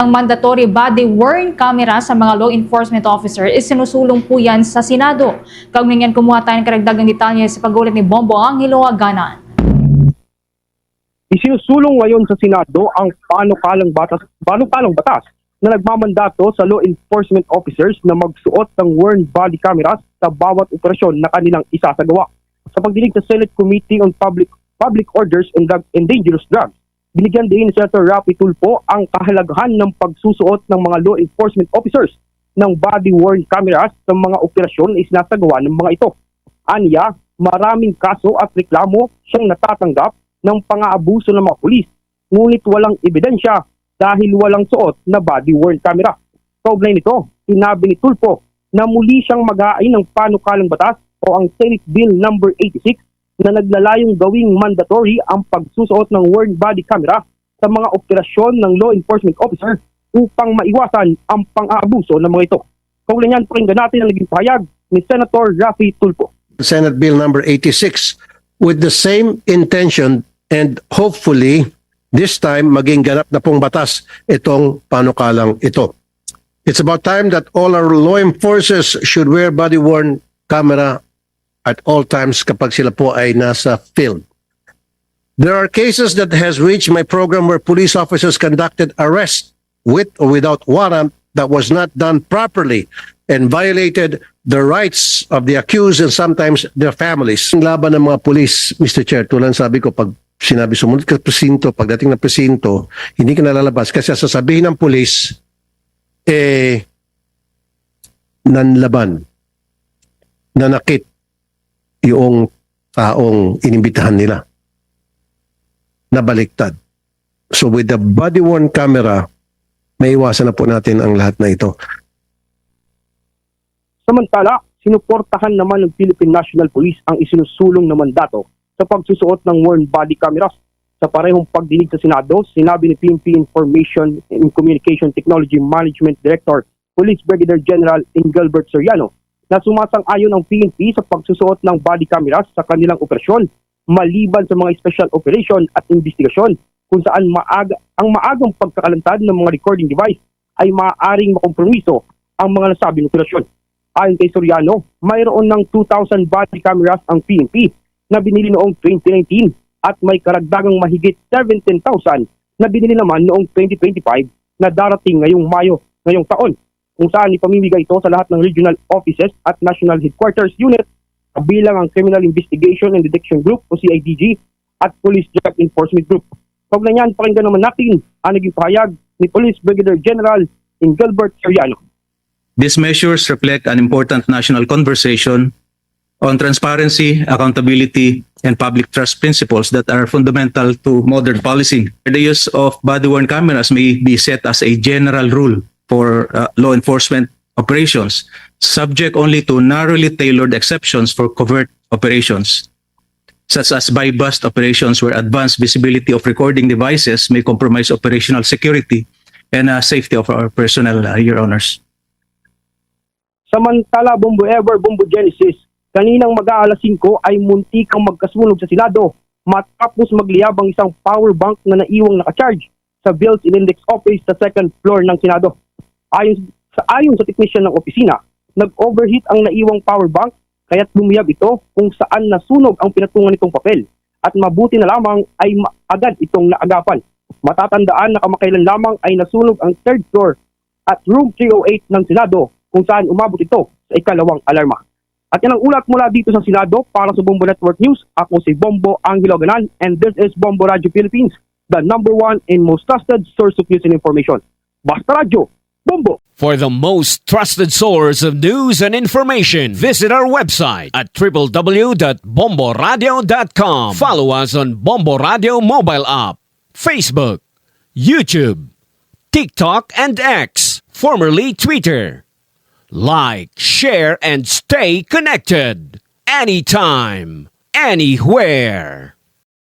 Ang mandatory body-worn camera sa mga law enforcement officer is sinusulong po yan sa Senado. Kaugnay yan, kumuha tayo ng karagdagang detalye sa pag-ulit ni Bombo Angelo Aganan. Isinusulong ngayon sa Senado ang panukalang batas na nagmamandato sa law enforcement officers na magsuot ng worn body cameras sa bawat operasyon na kanilang isasagawa. Sa pagdinig sa Senate Committee on Public Orders and Dangerous Drugs, binigyan din ni Senator Raffy Tulfo ang kahalagahan ng pagsusuot ng mga law enforcement officers ng body-worn cameras sa mga operasyon na isinasagawa ng mga ito. Aniya, maraming kaso at reklamo siyang natatanggap ng pang-aabuso ng mga pulis, ngunit walang ebidensya dahil walang suot na body-worn camera. Kaugnay nito, sinabi ni Tulfo na muli siyang mag-aayin ng panukalang batas o ang Senate Bill No. 86 na naglalayong gawing mandatory ang pagsusuot ng worn body camera sa mga operasyon ng law enforcement officer upang maiwasan ang pang-aabuso ng mga ito. Kaugnay niyan, pakinggan natin ang naging pahayag ni Senator Raffy Tulfo. Senate Bill No. 86 with the same intention and hopefully this time maging ganap na pong batas itong panukalang ito. It's about time that all our law enforcers should wear body-worn camera at all times kapag sila po ay nasa field. There are cases that has reached my program where police officers conducted arrest with or without warrant that was not done properly and violated the rights of the accused and sometimes their families. Ang laban ng mga police, Mr. Chair, tulad sabi ko, pag sinabi sumunod ka presinto, pagdating ng presinto, hindi ka nalalabas kasi sasabihin ng police, nanlaban, nanakit yung taong inimbitahan nila. Nabaliktad. So with the body-worn camera, may iwasan na po natin ang lahat na ito. Samantala, sinuportahan naman ng Philippine National Police ang isinusulong na mandato sa pagsusuot ng worn body cameras. Sa parehong pagdinig sa Senado, sinabi ni PNP Information and Communication Technology Management Director, Police Brigadier General Engelbert Soriano, na sumasang-ayon ang PNP sa pagsusuot ng body cameras sa kanilang operasyon maliban sa mga special operation at investigasyon kung saan maagang pagkakalantad ng mga recording device ay maaaring makompromiso ang mga nasabing operasyon. Ayon kay Soriano, mayroon ng 2,000 body cameras ang PNP na binili noong 2019 at may karagdagang mahigit 17,000 na binili naman noong 2025 na darating ngayong Mayo ngayong taon, kung saan ipamimigay ito sa lahat ng regional offices at national headquarters unit kabilang ang Criminal Investigation and Detection Group o CIDG at Police Drug Enforcement Group. Kaugnay niyan, pakinggan naman natin ang naging pahayag ni Police Brigadier General Engelbert Soriano. These measures reflect an important national conversation on transparency, accountability, and public trust principles that are fundamental to modern policing. The use of body-worn cameras may be set as a general rule for law enforcement operations, subject only to narrowly tailored exceptions for covert operations, such as buy-bust operations where advanced visibility of recording devices may compromise operational security and safety of our personnel, Your Honors. Samantala, Bombo Ever, Bombo Genesis, kaninang mag-aalas 5 ay muntikang magkasunog sa Senado matapos magliyab ang isang power bank na naiwang nakacharge sa Bills and Index Office sa second floor ng Senado. Ayon sa teknisyan ng opisina, nag-overheat ang naiwang power bank kaya't lumiyab ito kung saan nasunog ang pinatungan nitong papel at mabuti na lamang ay agad itong naagapan. Matatandaan na kamakailan lamang ay nasunog ang third floor at room 308 ng Senado kung saan umabot ito sa ikalawang alarma. At yan ang ulat mula dito sa Senado para sa Bombo Network News. Ako si Bombo Angelo Aganan and this is Bombo Radio Philippines, the #1 and most trusted source of news and information. Basta Radio, Bombo! For the most trusted source of news and information, visit our website at www.bomboradio.com. Follow us on Bombo Radio mobile app, Facebook, YouTube, TikTok, and X, formerly Twitter. Like, share, and stay connected. Anytime, anywhere.